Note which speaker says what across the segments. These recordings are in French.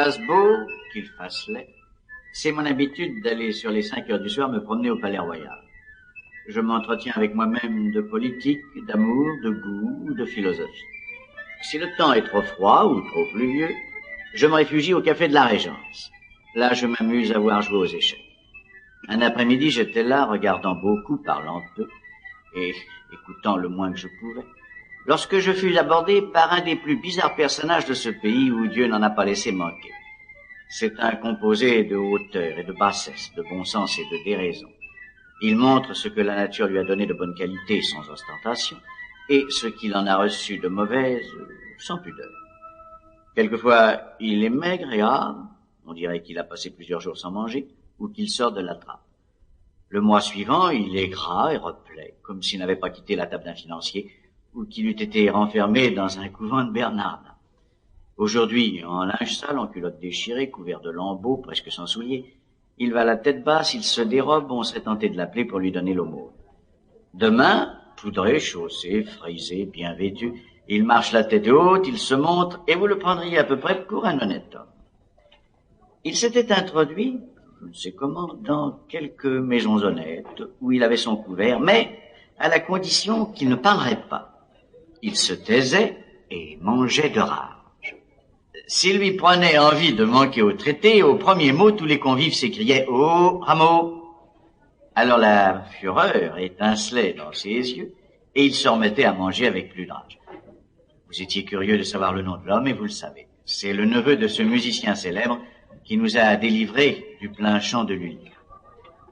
Speaker 1: fasse beau, qu'il fasse laid, c'est mon habitude d'aller sur les 5 heures du soir me promener au Palais Royal. Je m'entretiens avec moi-même de politique, d'amour, de goût ou de philosophie. Si le temps est trop froid ou trop pluvieux, je me réfugie au café de la Régence. Là, je m'amuse à voir jouer aux échecs. Un après-midi, j'étais là, regardant beaucoup, parlant peu, et écoutant le moins que je pouvais, lorsque je fus abordé par un des plus bizarres personnages de ce pays où Dieu n'en a pas laissé manquer. C'est un composé de hauteur et de bassesse, de bon sens et de déraison. Il montre ce que la nature lui a donné de bonne qualité sans ostentation, et ce qu'il en a reçu de mauvaise sans pudeur. Quelquefois, il est maigre et hâve, on dirait qu'il a passé plusieurs jours sans manger, ou qu'il sort de la trappe. Le mois suivant, il est gras et replet, comme s'il n'avait pas quitté la table d'un financier, ou qu'il eût été renfermé dans un couvent de Bernard. Aujourd'hui, en linge sale, en culotte déchirée, couvert de lambeaux, presque sans souliers, il va la tête basse, il se dérobe, on serait tenté de l'appeler pour lui donner l'aumône. Demain, poudré, chaussé, frisé, bien vêtu, il marche la tête haute, il se montre, et vous le prendriez à peu près pour un honnête homme. Il s'était introduit, je ne sais comment, dans quelques maisons honnêtes, où il avait son couvert, mais à la condition qu'il ne parlerait pas. Il se taisait et mangeait de rage. S'il lui prenait envie de manquer au traité, au premier mot, tous les convives s'écriaient « Oh, Rameau !» Alors la fureur étincelait dans ses yeux, et il se remettait à manger avec plus de rage. Vous étiez curieux de savoir le nom de l'homme, et vous le savez. C'est le neveu de ce musicien célèbre qui nous a délivrés du plein champ de Lully.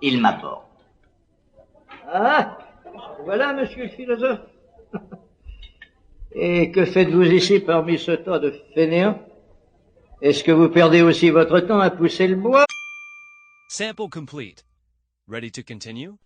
Speaker 1: Il m'aborde.
Speaker 2: Ah, voilà, monsieur le philosophe. Et que faites-vous ici parmi ce tas de fainéants? Est-ce que vous perdez aussi votre temps à pousser le bois?
Speaker 3: Sample complete. Ready to continue?